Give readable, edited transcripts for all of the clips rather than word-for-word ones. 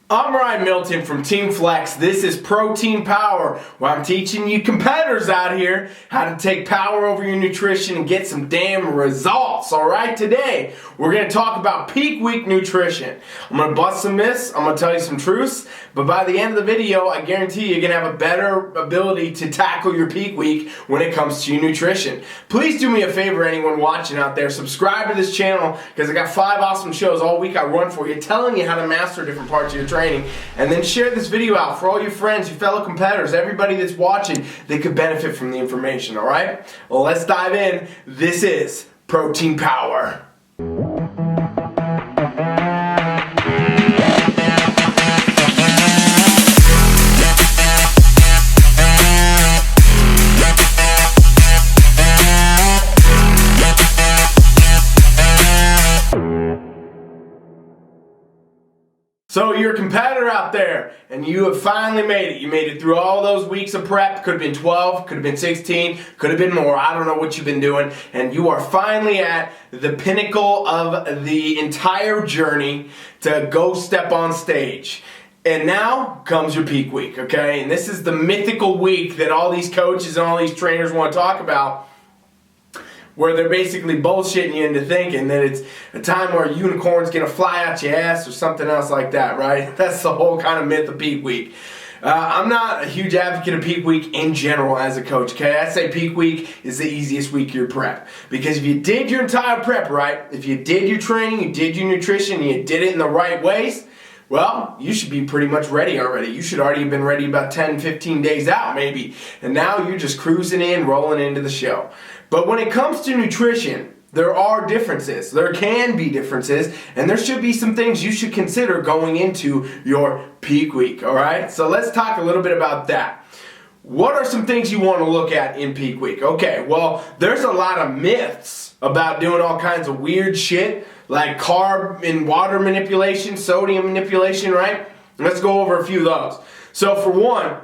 I'm Ryan Milton from Teamfflex. This is Protein Power, where I'm teaching you competitors out here how to take power over your nutrition and get some damn results. Alright, today we're going to talk about peak week nutrition. I'm going to bust some myths, I'm going to tell you some truths, but by the end of the video, I guarantee you're going to have a better ability to tackle your peak week when it comes to your nutrition. Please do me a favor, anyone watching out there, subscribe to this channel because I got 5 awesome shows all week I run for you telling you how to master different parts of your training. And then share this video out for all your friends, your fellow competitors, everybody that's watching that could benefit from the information, alright? Well, let's dive in. This is Protein Power. So you're a competitor out there, and you have finally made it. You made it through all those weeks of prep. Could have been 12, could have been 16, could have been more. I don't know what you've been doing. And you are finally at the pinnacle of the entire journey to go step on stage. And now comes your peak week, okay? And this is the mythical week that all these coaches and all these trainers want to talk about, where they're basically bullshitting you into thinking that it's a time where a unicorn's gonna fly out your ass or something else like that, right? That's the whole kind of myth of peak week. I'm not a huge advocate of peak week in general as a coach, okay? I say peak week is the easiest week of your prep. Because if you did your entire prep right, if you did your training, you did your nutrition, and you did it in the right ways, well, you should be pretty much ready already. You should already have been ready about 10, 15 days out maybe. And now you're just cruising in, rolling into the show. But when it comes to nutrition, there are differences. There can be differences, and there should be some things you should consider going into your peak week, all right? So let's talk a little bit about that. What are some things you want to look at in peak week? Okay, well, there's a lot of myths about doing all kinds of weird shit, like carb and water manipulation, sodium manipulation, right? Let's go over a few of those. So for one,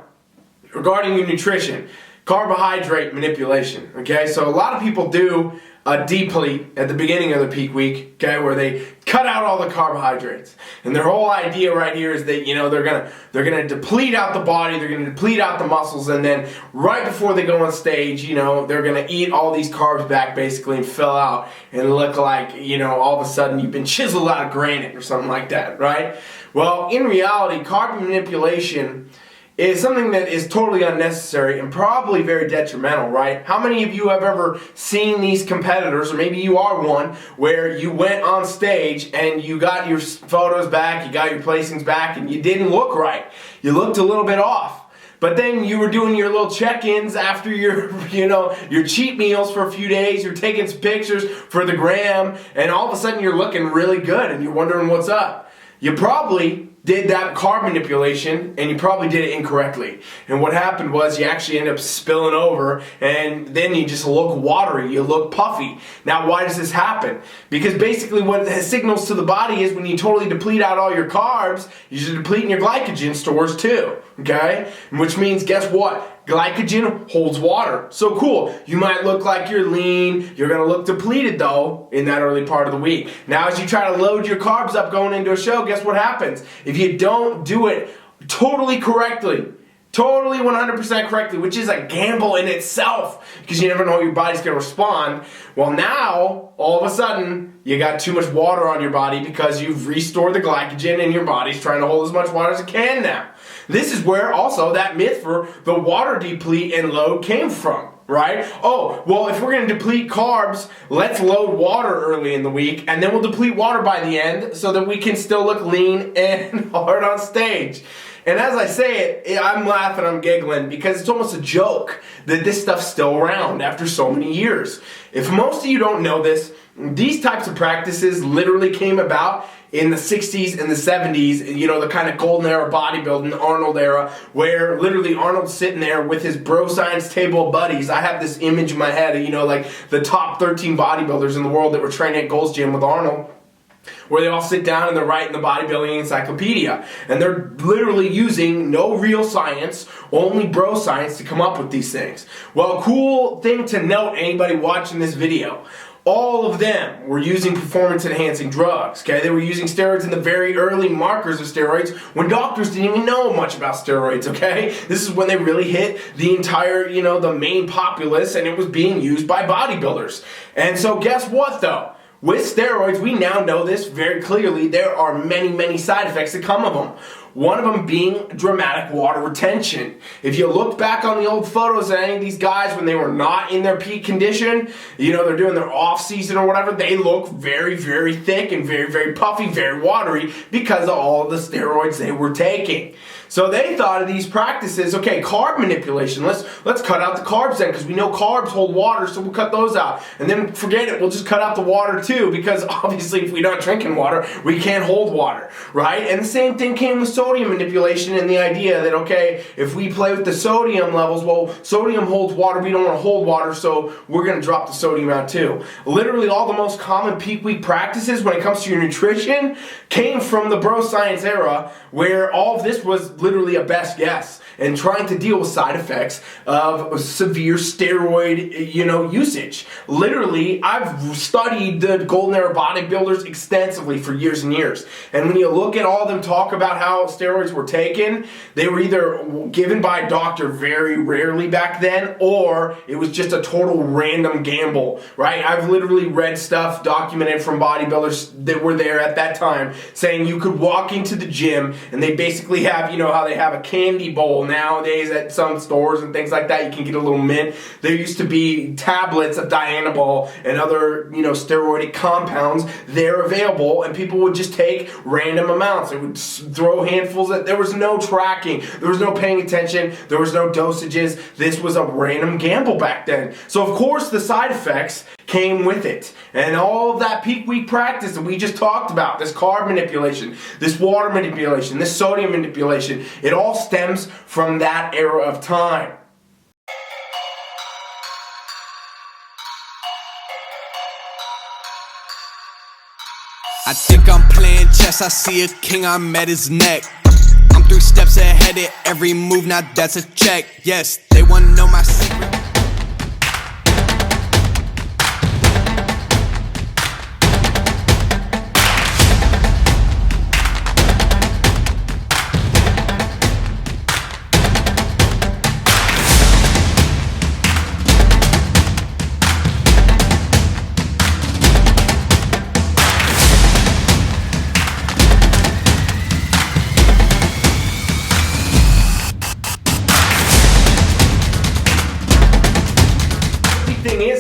regarding your nutrition, carbohydrate manipulation, okay? So a lot of people do a deplete at the beginning of the peak week, okay, where they cut out all the carbohydrates. And their whole idea right here is that, you know, they're gonna deplete out the body, they're gonna deplete out the muscles, and then right before they go on stage, you know, they're gonna eat all these carbs back basically and fill out and look like, you know, all of a sudden you've been chiseled out of granite or something like that, right? Well, in reality, carb manipulation is something that is totally unnecessary and probably very detrimental, right? How many of you have ever seen these competitors, or maybe you are one, where you went on stage and you got your photos back, you got your placings back, and you didn't look right. You looked a little bit off. But then you were doing your little check-ins after your, you know, your cheat meals for a few days, you're taking some pictures for the gram, and all of a sudden you're looking really good and you're wondering what's up. You probably did that carb manipulation, and you probably did it incorrectly. And what happened was you actually end up spilling over, and then you just look watery, you look puffy. Now, why does this happen? Because basically what it signals to the body is when you totally deplete out all your carbs, you're depleting your glycogen stores too, okay? Which means, guess what? Glycogen holds water. So cool. You might look like you're lean. You're going to look depleted though in that early part of the week. Now as you try to load your carbs up going into a show, guess what happens? If you don't do it totally correctly, totally 100% correctly, which is a gamble in itself because you never know how your body's going to respond. Well, now, all of a sudden, you got too much water on your body because you've restored the glycogen and your body's trying to hold as much water as it can now. This is where also that myth for the water deplete and load came from. Right? Oh, well, if we're going to deplete carbs, let's load water early in the week, and then we'll deplete water by the end so that we can still look lean and hard on stage. And as I say it, I'm laughing, I'm giggling, because it's almost a joke that this stuff's still around after so many years. If most of you don't know this, these types of practices literally came about in the 60s and the 70s, you know, the kind of golden era bodybuilding, Arnold era, where literally Arnold's sitting there with his bro science table of buddies. I have this image in my head of, you know, like the top 13 bodybuilders in the world that were training at Gold's Gym with Arnold, where they all sit down and they're writing the bodybuilding encyclopedia. And they're literally using no real science, only bro science to come up with these things. Well, cool thing to note, anybody watching this video, all of them were using performance-enhancing drugs, okay? They were using steroids in the very early markers of steroids when doctors didn't even know much about steroids, okay? This is when they really hit the entire, the main populace, and it was being used by bodybuilders. And so guess what, though? With steroids, we now know this very clearly. There are many, many side effects that come of them. One of them being dramatic water retention. If you look back on the old photos of any of these guys when they were not in their peak condition, they're doing their off season or whatever, they look very, very thick and very, very puffy, very watery because of all of the steroids they were taking. So they thought of these practices, okay, carb manipulation. Let's cut out the carbs then, because we know carbs hold water, so we'll cut those out. And then forget it, we'll just cut out the water too, because obviously if we're not drinking water, we can't hold water, right? And the same thing came with sodium manipulation and the idea that, okay, if we play with the sodium levels, well, sodium holds water, we don't want to hold water, so we're going to drop the sodium out too. Literally all the most common peak week practices when it comes to your nutrition came from the bro science era, where all of this was literally a best guess and trying to deal with side effects of severe steroid, usage. Literally, I've studied the golden era bodybuilders extensively for years and years. And when you look at all of them talk about how steroids were taken, they were either given by a doctor very rarely back then, or it was just a total random gamble, right? I've literally read stuff documented from bodybuilders that were there at that time saying you could walk into the gym and they basically have, how they have a candy bowl nowadays at some stores and things like that. You can get a little mint. There used to be tablets of Dianabol and other, steroidic compounds. They're available, and people would just take random amounts. They would throw handfuls. There was no tracking. There was no paying attention. There was no dosages. This was a random gamble back then. So, of course, the side effects came with it. And all of that peak week practice that we just talked about, this carb manipulation, this water manipulation, this sodium manipulation, it all stems from that era of time. I think I'm playing chess, I see a king, I'm at his neck. I'm 3 steps ahead at every move, now that's a check. Yes, they wanna know my secret.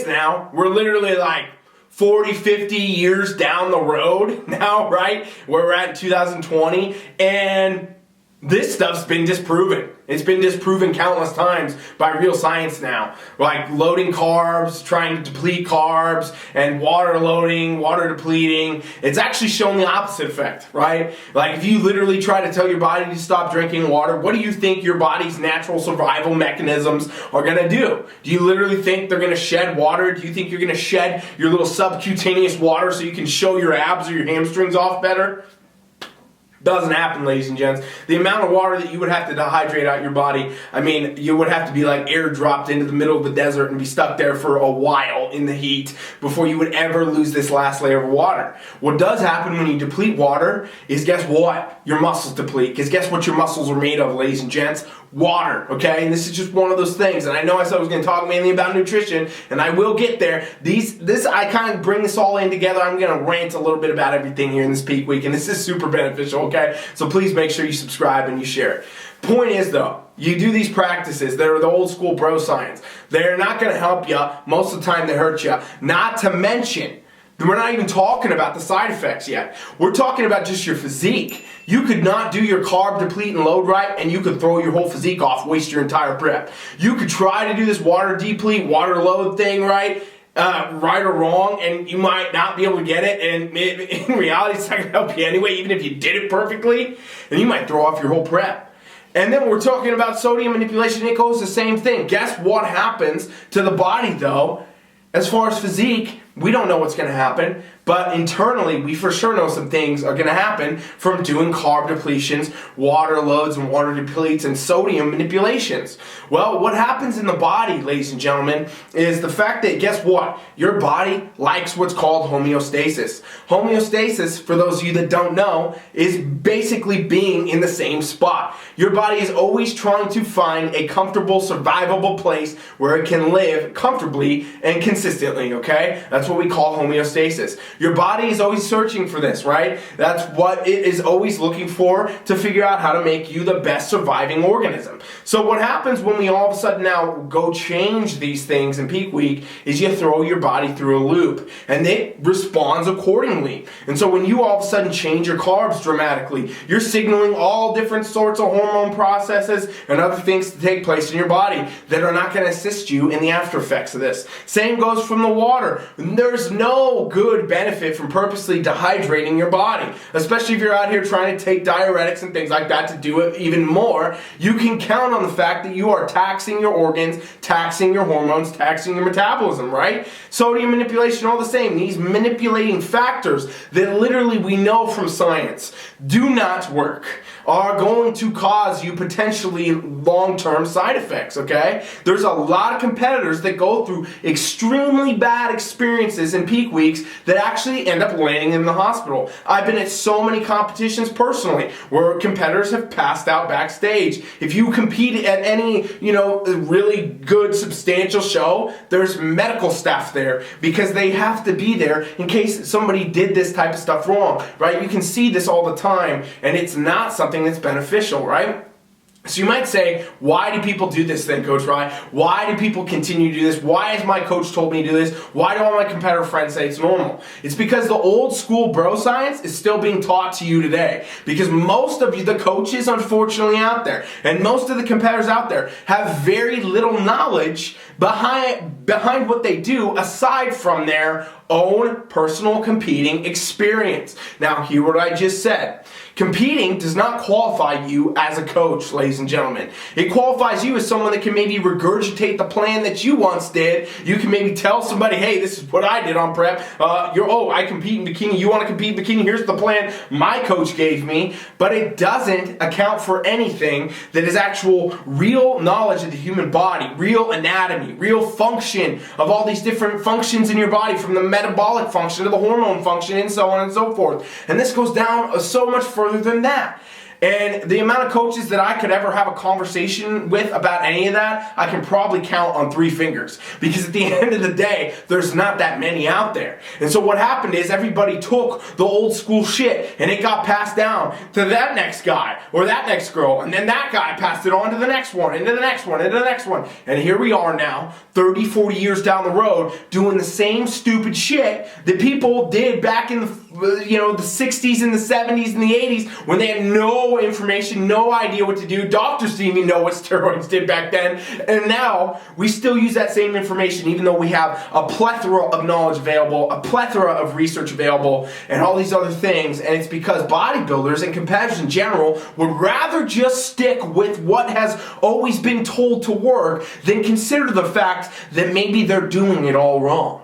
Now, we're literally like 40, 50 years down the road now, right? Where we're at in 2020, and this stuff's been disproven. It's been disproven countless times by real science now. Like loading carbs, trying to deplete carbs, and water loading, water depleting. It's actually shown the opposite effect, right? Like if you literally try to tell your body to stop drinking water, what do you think your body's natural survival mechanisms are gonna do? Do you literally think they're gonna shed water? Do you think you're gonna shed your little subcutaneous water so you can show your abs or your hamstrings off better? Doesn't happen, ladies and gents. The amount of water that you would have to dehydrate out your body, you would have to be like airdropped into the middle of the desert and be stuck there for a while in the heat before you would ever lose this last layer of water. What does happen when you deplete water is, guess what? Your muscles deplete. Because guess what your muscles are made of, ladies and gents? Water, okay? And this is just one of those things. And I know I said I was going to talk mainly about nutrition, and I will get there. I kind of bring this all in together. I'm going to rant a little bit about everything here in this peak week, and this is super beneficial, okay? So please make sure you subscribe and you share it. Point is, though, you do these practices that are the old school bro science. They're not going to help you. Most of the time, they hurt you. Not to mention, we're not even talking about the side effects yet. We're talking about just your physique. You could not do your carb deplete and load right, and you could throw your whole physique off, waste your entire prep. You could try to do this water deplete, water load thing right or wrong, and you might not be able to get it, and in reality, it's not going to help you anyway, even if you did it perfectly, and you might throw off your whole prep. And then we're talking about sodium manipulation. It goes the same thing. Guess what happens to the body, though, As far as physique, we don't know what's going to happen, but internally, we for sure know some things are going to happen from doing carb depletions, water loads and water depletes, and sodium manipulations. Well, what happens in the body, ladies and gentlemen, is the fact that, guess what? Your body likes what's called homeostasis. Homeostasis, for those of you that don't know, is basically being in the same spot. Your body is always trying to find a comfortable, survivable place where it can live comfortably and consistently, okay? That's what we call homeostasis. Your body is always searching for this, right? That's what it is always looking for to figure out how to make you the best surviving organism. So what happens when we all of a sudden now go change these things in peak week is you throw your body through a loop and it responds accordingly. And so when you all of a sudden change your carbs dramatically, you're signaling all different sorts of hormone processes and other things to take place in your body that are not going to assist you in the after effects of this. Same goes from the water. There's no good benefit from purposely dehydrating your body, especially if you're out here trying to take diuretics and things like that to do it even more. You can count on the fact that you are taxing your organs, taxing your hormones, taxing your metabolism, right? Sodium manipulation, all the same. These manipulating factors that literally we know from science do not work are going to cause you potentially long-term side effects, okay? There's a lot of competitors that go through extremely bad experiences in peak weeks that actually end up landing in the hospital. I've been at so many competitions personally where competitors have passed out backstage. If you compete at any, really good substantial show, there's medical staff there because they have to be there in case somebody did this type of stuff wrong, right? You can see this all the time and it's not something that's beneficial, right? So you might say, why do people do this then, Coach Ryan? Why do people continue to do this? Why has my coach told me to do this? Why do all my competitor friends say it's normal? It's because the old school bro science is still being taught to you today. Because most of you, the coaches, unfortunately, out there, and most of the competitors out there have very little knowledge behind what they do aside from their own personal competing experience. Now, hear what I just said. Competing does not qualify you as a coach, ladies and gentlemen. It qualifies you as someone that can maybe regurgitate the plan that you once did. You can maybe tell somebody, hey, this is what I did on prep. I compete in bikini. You want to compete in bikini? Here's the plan my coach gave me. But it doesn't account for anything that is actual real knowledge of the human body, real anatomy, real function of all these different functions in your body, from the metabolic function to the hormone function and so on and so forth. And this goes down so much further than that. And the amount of coaches that I could ever have a conversation with about any of that, I can probably count on 3 fingers. Because at the end of the day, there's not that many out there. And so what happened is everybody took the old school shit and it got passed down to that next guy or that next girl. And then that guy passed it on to the next one, into the next one, into the next one. And here we are now, 30, 40 years down the road, doing the same stupid shit that people did back in the 60s and the 70s and the 80s when they had no information, no idea what to do. Doctors didn't even know what steroids did back then. And now we still use that same information even though we have a plethora of knowledge available, a plethora of research available, and all these other things. And it's because bodybuilders and competitors in general would rather just stick with what has always been told to work than consider the fact that maybe they're doing it all wrong.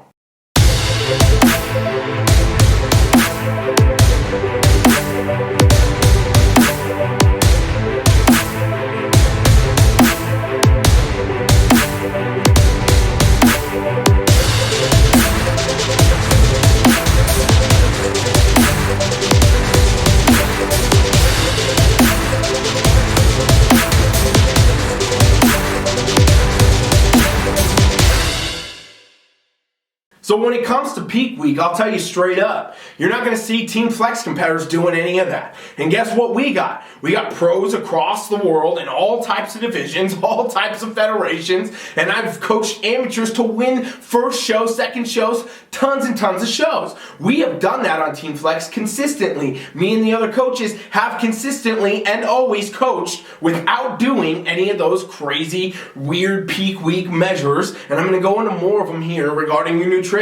So when it comes to peak week, I'll tell you straight up, you're not going to see Teamfflex competitors doing any of that. And guess what we got? We got pros across the world in all types of divisions, all types of federations, and I've coached amateurs to win first shows, second shows, tons and tons of shows. We have done that on Teamfflex consistently. Me and the other coaches have consistently and always coached without doing any of those crazy, weird peak week measures, and I'm going to go into more of them here regarding your nutrition.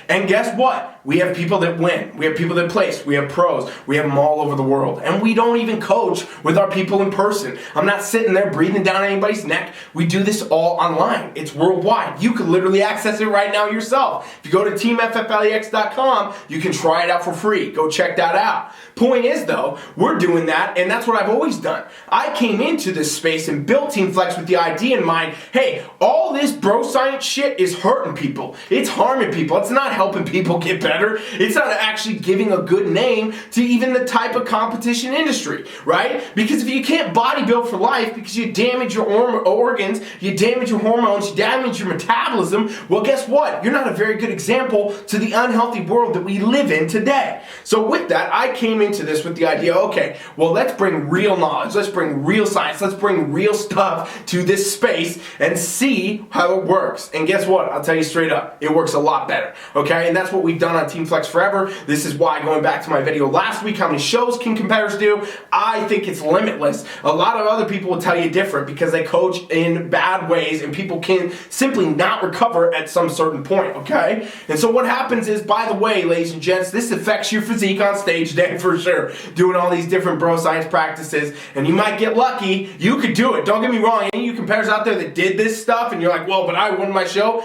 And guess what? We have people that win. We have people that place. We have pros. We have them all over the world. And we don't even coach with our people in person. I'm not sitting there breathing down anybody's neck. We do this all online. It's worldwide. You can literally access it right now yourself. If you go to teamfflex.com, you can try it out for free. Go check that out. Point is though, we're doing that, and that's what I've always done. I came into this space and built Teamfflex with the idea in mind, hey, all this bro science shit is hurting people. It's harming people. It's not helping people get better. It's not actually giving a good name to even the type of competition industry, right? Because if you can't bodybuild for life because you damage your organs, you damage your hormones, you damage your metabolism, well, guess what? You're not a very good example to the unhealthy world that we live in today. So with that, I came into this with the idea, okay, well, let's bring real knowledge, let's bring real science, let's bring real stuff to this space and see how it works. And guess what? I'll tell you straight up, it works a lot better, okay? And that's what we've done on Teamfflex forever. This is why, going back to my video last week, how many shows can competitors do? I think it's limitless. A lot of other people will tell you different because they coach in bad ways and people can simply not recover at some certain point, okay? And so what happens is, by the way, ladies and gents, this affects your physique on stage day for sure, doing all these different bro science practices, and you might get lucky. You could do it. Don't get me wrong. Any of you competitors out there that did this stuff and you're like, well, but I won my show,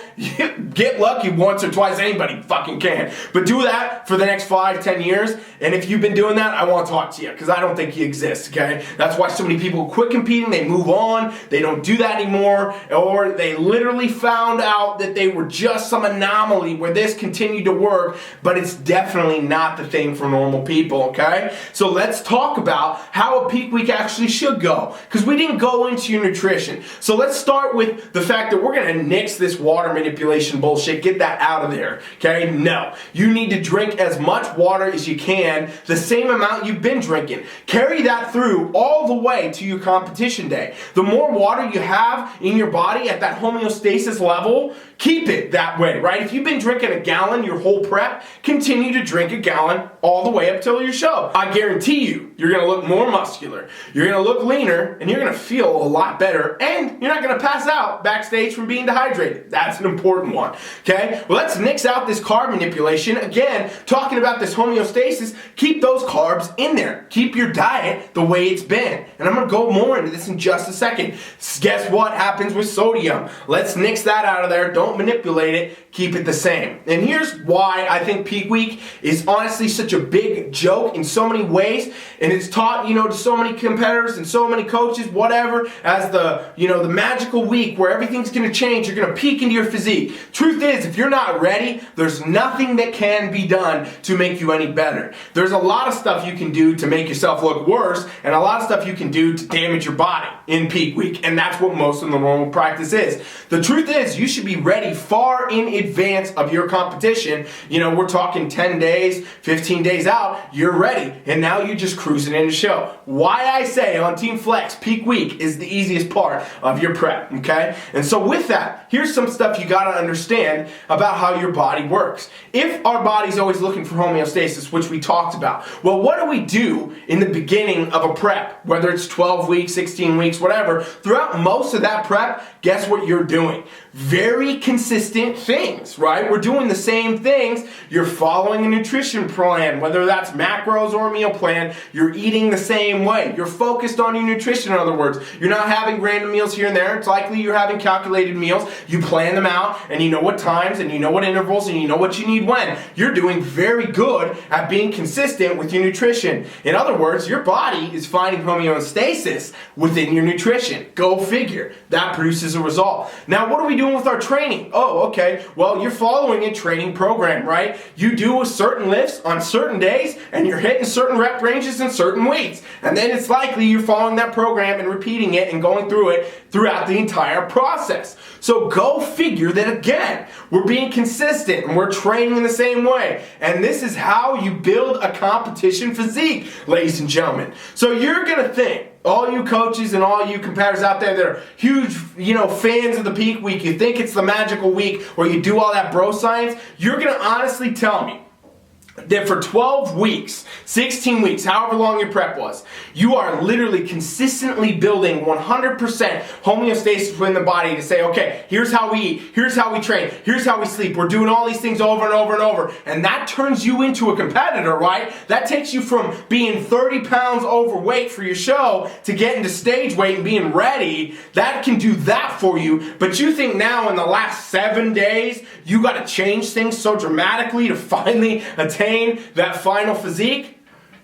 get lucky once or twice. Anybody fucking can. But do that for the next 5-10 years, and if you've been doing that, I want to talk to you because I don't think you exist, okay? That's why so many people quit competing. They move on. They don't do that anymore, or they literally found out that they were just some anomaly where this continued to work, but it's definitely not the thing for normal people, okay? So let's talk about how a peak week actually should go, because we didn't go into your nutrition. So let's start with the fact that we're going to nix this water manipulation bullshit. Get that out of there, okay? No. You need to drink as much water as you can, the same amount you've been drinking. Carry that through all the way to your competition day. The more water you have in your body at that homeostasis level, keep it that way, right? If you've been drinking a gallon your whole prep, continue to drink a gallon all the way up till your show. I guarantee you, you're gonna look more muscular, you're gonna look leaner, and you're gonna feel a lot better, and you're not gonna pass out backstage from being dehydrated. That's an important one, okay? Well, let's nix out this carb manipulation. Again, talking about this homeostasis, keep those carbs in there. Keep your diet the way it's been. And I'm gonna go more into this in just a second. Guess what happens with sodium? Let's nix that out of there. Don't manipulate it, keep it the same. And here's why I think peak week is honestly such a big joke in so many ways, and it's taught, to so many competitors and so many coaches, whatever, as the magical week where everything's gonna change. You're gonna peak into your physique. Truth is, if you're not ready, there's nothing that can be done to make you any better. There's a lot of stuff you can do to make yourself look worse, and a lot of stuff you can do to damage your body in peak week, and that's what most of the normal practice is. The truth is, you should be ready far in advance of your competition. We're talking 10 days, 15 days out, you're ready, and now you're just cruising in the show. Why I say on Teamfflex, peak week is the easiest part of your prep, okay? And so with that, here's some stuff you gotta understand about how your body works. If our body's always looking for homeostasis, which we talked about, well, what do we do in the beginning of a prep? Whether it's 12 weeks, 16 weeks, whatever, throughout most of that prep, guess what you're doing? Very consistent things, right? We're doing the same things. You're following a nutrition plan, whether that's macros or a meal plan. You're eating the same way. You're focused on your nutrition, in other words. You're not having random meals here and there. It's likely you're having calculated meals. You plan them out, and you know what times, and you know what intervals, and you know what you need when. You're doing very good at being consistent with your nutrition. In other words, your body is finding homeostasis within your nutrition. Go figure. That produces a result. Now, what are we doing with our training? Oh, okay. Well, you're following a training program, right? You do certain lifts on certain days, and you're hitting certain rep ranges and certain weights. And then it's likely you're following that program and repeating it and going through it throughout the entire process. So go figure that, again, we're being consistent and we're training in the same way. And this is how you build a competition physique, ladies and gentlemen. So you're going to think, all you coaches and all you competitors out there that are huge, fans of the peak week, you think it's the magical week where you do all that bro science, you're going to honestly tell me that for 12 weeks, 16 weeks, however long your prep was, you are literally consistently building 100% homeostasis within the body to say, okay, here's how we eat, here's how we train, here's how we sleep, we're doing all these things over and over and over, and that turns you into a competitor, right? That takes you from being 30 pounds overweight for your show to getting to stage weight and being ready. That can do that for you, but you think now in the last 7 days, you gotta change things so dramatically to finally attain that final physique?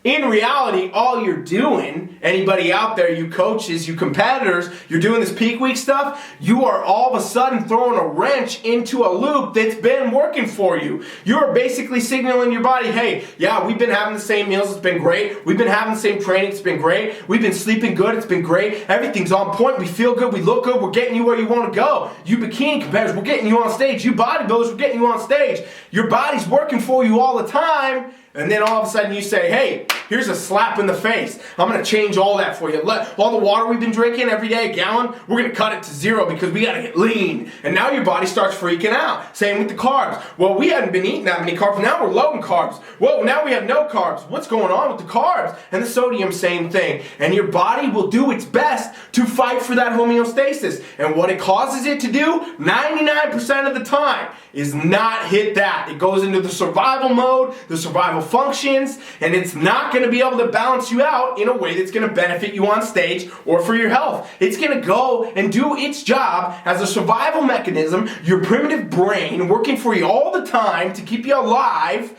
In reality, all you're doing, anybody out there, you coaches, you competitors, you're doing this peak week stuff, you are all of a sudden throwing a wrench into a loop that's been working for you. You're basically signaling your body, hey, yeah, we've been having the same meals, it's been great. We've been having the same training, it's been great. We've been sleeping good, it's been great. Everything's on point, we feel good, we look good, we're getting you where you want to go. You bikini competitors, we're getting you on stage. You bodybuilders, we're getting you on stage. Your body's working for you all the time. And then all of a sudden you say, hey, here's a slap in the face. I'm going to change all that for you. All the water we've been drinking every day, a gallon, we're going to cut it to 0 because we got to get lean. And now your body starts freaking out. Same with the carbs. Well, we hadn't been eating that many carbs. Now we're low in carbs. Whoa, now we have no carbs. What's going on with the carbs? And the sodium, same thing. And your body will do its best to fight for that homeostasis. And what it causes it to do, 99% of the time, is not hit that. It goes into the survival mode, the survival functions, and it's not going to be able to balance you out in a way that's going to benefit you on stage or for your health. It's going to go and do its job as a survival mechanism, your primitive brain working for you all the time to keep you alive.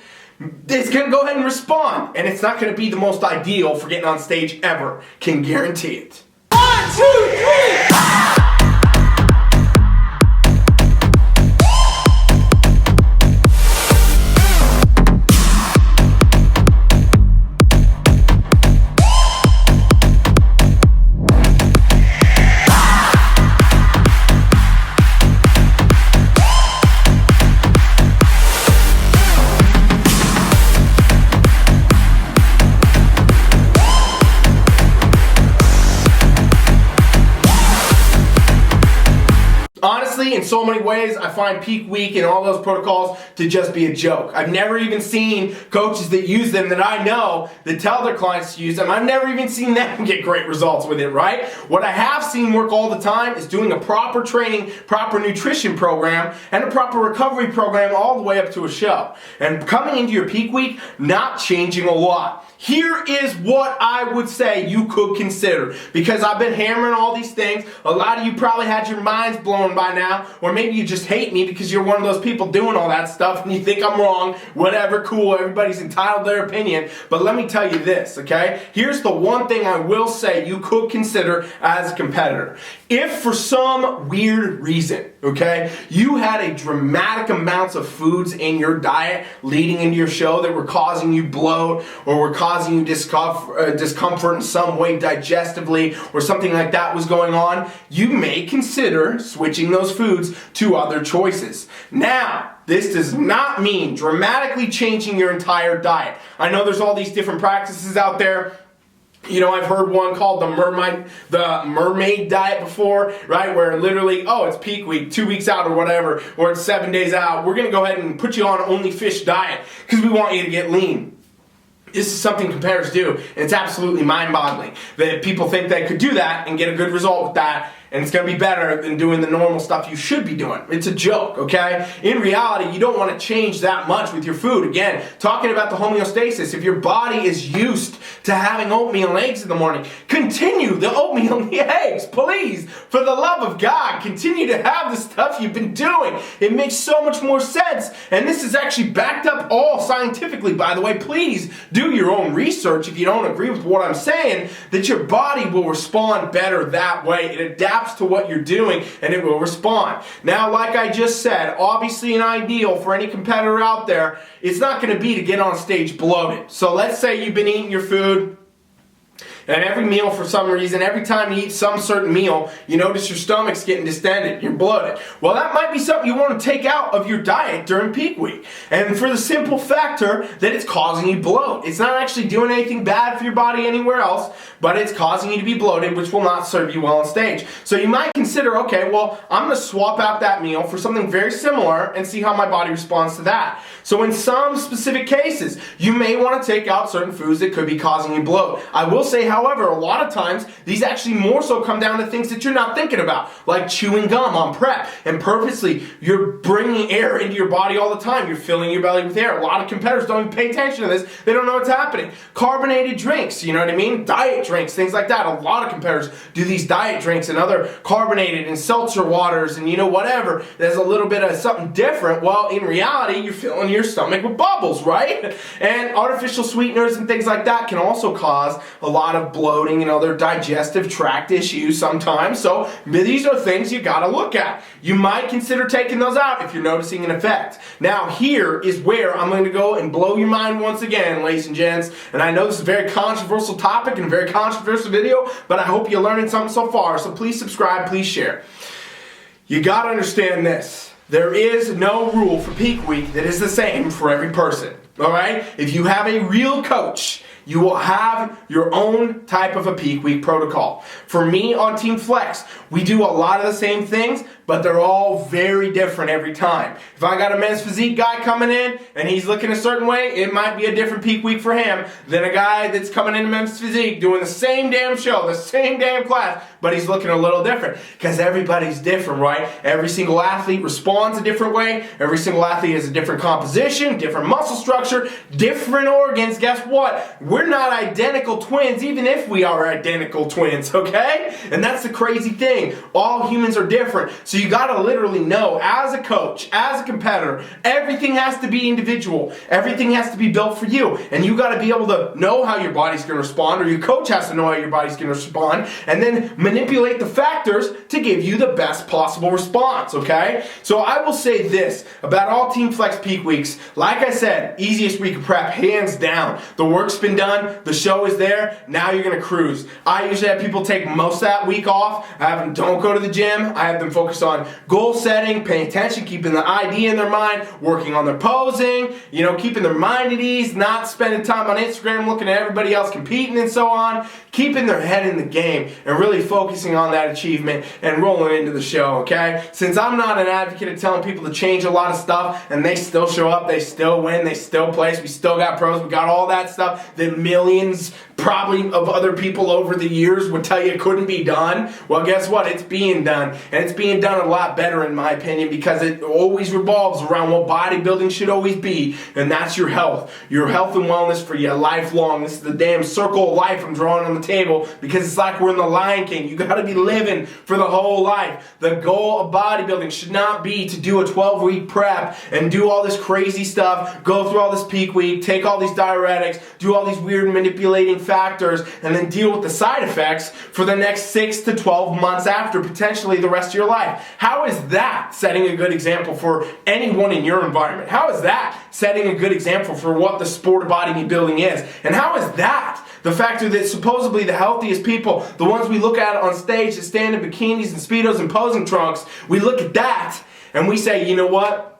It's going to go ahead and respond, and it's not going to be the most ideal for getting on stage ever. Can guarantee it. 1, 2, 3. Honestly, in so many ways, I find peak week and all those protocols to just be a joke. I've never even seen coaches that use them that I know that tell their clients to use them. I've never even seen them get great results with it, right? What I have seen work all the time is doing a proper training, proper nutrition program, and a proper recovery program all the way up to a show. And coming into your peak week, not changing a lot. Here is what I would say you could consider, because I've been hammering all these things. A lot of you probably had your minds blown by now, or maybe you just hate me because you're one of those people doing all that stuff and you think I'm wrong. Whatever, cool, everybody's entitled to their opinion. But let me tell you this, okay? Here's the one thing I will say you could consider as a competitor. If for some weird reason, okay, you had a dramatic amounts of foods in your diet leading into your show that were causing you bloat or were causing you discomfort in some way digestively or something like that was going on, you may consider switching those foods to other choices. Now, this does not mean dramatically changing your entire diet. I know there's all these different practices out there. You know, I've heard one called the mermaid diet before, right? Where literally, oh, it's peak week, 2 weeks out or whatever, or it's 7 days out. We're going to go ahead and put you on only fish diet because we want you to get lean. This is something competitors do, and it's absolutely mind-boggling that people think they could do that and get a good result with that, and it's going to be better than doing the normal stuff you should be doing. It's a joke, okay? In reality, you don't want to change that much with your food. Again, talking about the homeostasis, if your body is used to having oatmeal and eggs in the morning, continue the oatmeal and the eggs, please. For the love of God, continue to have the stuff you've been doing. It makes so much more sense, and this is actually backed up all scientifically, by the way. Please do your own research if you don't agree with what I'm saying, that your body will respond better that way. It adapts to what you're doing and it will respond. Now, like I just said, obviously an ideal for any competitor out there, it's not going to be to get on stage bloated. So let's say you've been eating your food And every meal, for some reason, every time you eat some certain meal, you notice your stomach's getting distended, you're bloated. Well, that might be something you want to take out of your diet during peak week. And for the simple factor that it's causing you bloat. It's not actually doing anything bad for your body anywhere else, but it's causing you to be bloated, which will not serve you well on stage. So you might consider, okay, well, I'm going to swap out that meal for something very similar and see how my body responds to that. So in some specific cases, you may want to take out certain foods that could be causing you bloat. I will say, however, a lot of times, these actually more so come down to things that you're not thinking about, like chewing gum on prep. And purposely, you're bringing air into your body all the time. You're filling your belly with air. A lot of competitors don't even pay attention to this. They don't know what's happening. Carbonated drinks, you know what I mean? Diet drinks, things like that. A lot of competitors do these diet drinks and other carbonated and seltzer waters and whatever. There's a little bit of something different. Well, in reality, you're filling your stomach with bubbles, right? And artificial sweeteners and things like that can also cause a lot of bloating and other digestive tract issues sometimes. So these are things you gotta look at. You might consider taking those out if you're noticing an effect. Now, here is where I'm going to go and blow your mind once again, ladies and gents. And I know this is a very controversial topic and a very controversial video, but I hope you're learning something so far. So please subscribe, please share. You gotta understand this. There is no rule for peak week that is the same for every person. All right? If you have a real coach, you will have your own type of a peak week protocol. For me on Teamfflex, we do a lot of the same things, but they're all very different every time. If I got a men's physique guy coming in and he's looking a certain way, it might be a different peak week for him than a guy that's coming into men's physique doing the same damn show, the same damn class, but he's looking a little different because everybody's different, right? Every single athlete responds a different way. Every single athlete has a different composition, different muscle structure, different organs. Guess what? We're not identical twins, even if we are identical twins, okay? And that's the crazy thing. All humans are different. So you gotta literally know, as a coach, as a competitor, everything has to be individual. Everything has to be built for you. And you gotta be able to know how your body's gonna respond, or your coach has to know how your body's gonna respond, and then manipulate the factors to give you the best possible response, okay? So I will say this about all Teamfflex peak weeks. Like I said, easiest week of prep, hands down. The work's been done, the show is there, now you're gonna cruise. I usually have people take most of that week off. I have them don't go to the gym. I have them focus on goal setting, paying attention, keeping the idea in their mind, working on their posing, keeping their mind at ease, not spending time on Instagram looking at everybody else competing and so on, keeping their head in the game and really focusing on that achievement and rolling into the show, okay? Since I'm not an advocate of telling people to change a lot of stuff and they still show up, they still win, they still place, we still got pros, we got all that stuff that millions probably of other people over the years would tell you couldn't be done. Well, guess what? It's being done. And it's being done a lot better in my opinion because it always revolves around what bodybuilding should always be, and that's your health. Your health and wellness for you lifelong. This is the damn circle of life I'm drawing on the table because it's like we're in the Lion King. You gotta be living for the whole life. The goal of bodybuilding should not be to do a 12-week prep and do all this crazy stuff, go through all this peak week, take all these diuretics, do all these weird manipulating factors, and then deal with the side effects for the next 6 to 12 months after, potentially the rest of your life. How is that setting a good example for anyone in your environment? How is that setting a good example for what the sport of bodybuilding is? And how is that the factor that supposedly the healthiest people, the ones we look at on stage that stand in bikinis and Speedos and posing trunks, we look at that and we say, you know what?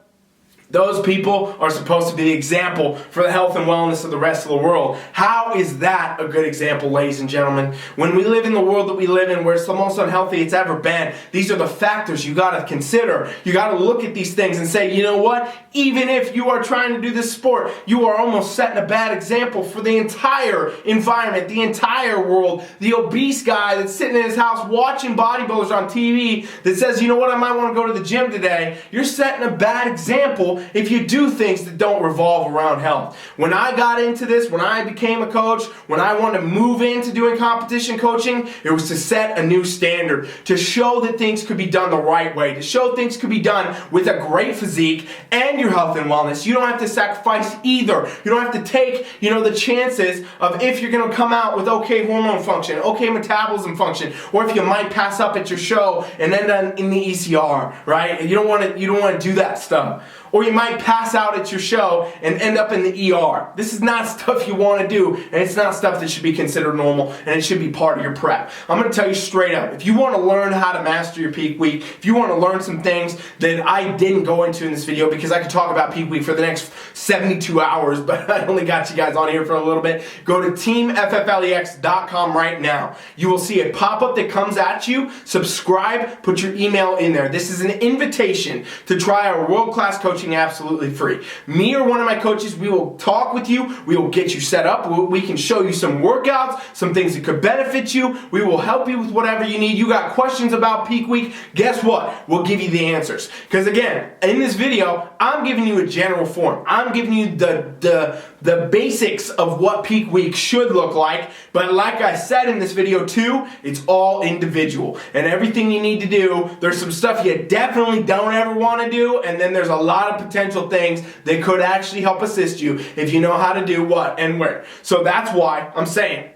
Those people are supposed to be the example for the health and wellness of the rest of the world. How is that a good example, ladies and gentlemen? When we live in the world that we live in where it's the most unhealthy it's ever been, these are the factors you got to consider. You got to look at these things and say, you know what? Even if you are trying to do this sport, you are almost setting a bad example for the entire environment, the entire world. The obese guy that's sitting in his house watching bodybuilders on TV that says, you know what, I might want to go to the gym today. You're setting a bad example if you do things that don't revolve around health. When I got into this, when I became a coach, when I wanted to move into doing competition coaching, it was to set a new standard, to show that things could be done the right way, to show things could be done with a great physique and your health and wellness. You don't have to sacrifice either. You don't have to take, the chances of if you're going to come out with okay hormone function, okay metabolism function, or if you might pass up at your show and end up in the ECR, right? You don't want to do that stuff. or you might pass out at your show and end up in the ER. This is not stuff you want to do, and it's not stuff that should be considered normal, and it should be part of your prep. I'm going to tell you straight up, if you want to learn how to master your peak week, if you want to learn some things that I didn't go into in this video, because I could talk about peak week for the next 72 hours, but I only got you guys on here for a little bit, go to teamfflex.com right now. You will see a pop-up that comes at you. Subscribe, put your email in there. This is an invitation to try our world-class coaching absolutely free. Me or one of my coaches, we will talk with you. We will get you set up. We can show you some workouts, some things that could benefit you. We will help you with whatever you need. You got questions about peak week, guess what? We'll give you the answers. Because again, in this video, I'm giving you a general form. I'm giving you the basics of what peak week should look like, but like I said in this video too, it's all individual. And everything you need to do, there's some stuff you definitely don't ever want to do, and then there's a lot of potential things that could actually help assist you if you know how to do what and where. So that's why I'm saying,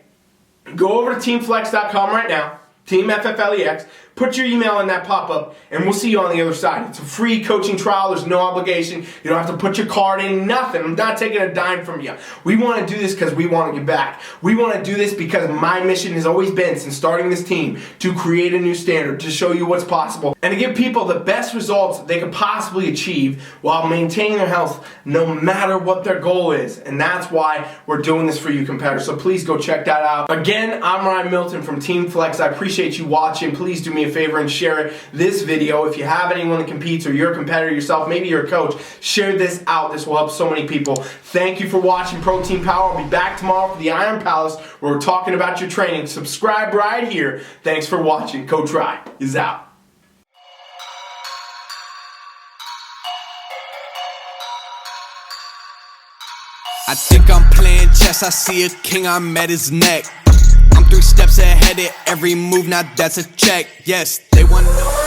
go over to teamfflex.com right now, TeamFFLEX, put your email in that pop-up, and we'll see you on the other side. It's a free coaching trial. There's no obligation. You don't have to put your card in, nothing. I'm not taking a dime from you. We want to do this because we want to get back. We want to do this because my mission has always been, since starting this team, to create a new standard, to show you what's possible, and to give people the best results they could possibly achieve while maintaining their health no matter what their goal is. And that's why we're doing this for you, competitors. So please go check that out. Again, I'm Ryan Milton from Teamfflex. I appreciate you watching. Please do me a favor and share this video. If you have anyone that competes, or you're a competitor yourself, maybe you're a coach, share this out. This will help so many people. Thank you for watching Protein Power. I'll be back tomorrow for the Iron Palace, where we're talking about your training. Subscribe right here. Thanks for watching. Coach Ryan is out. I think I'm playing chess, I see a king, I'm at his neck. I'm 3 steps ahead at every move, now that's a check. Yes, they wanna know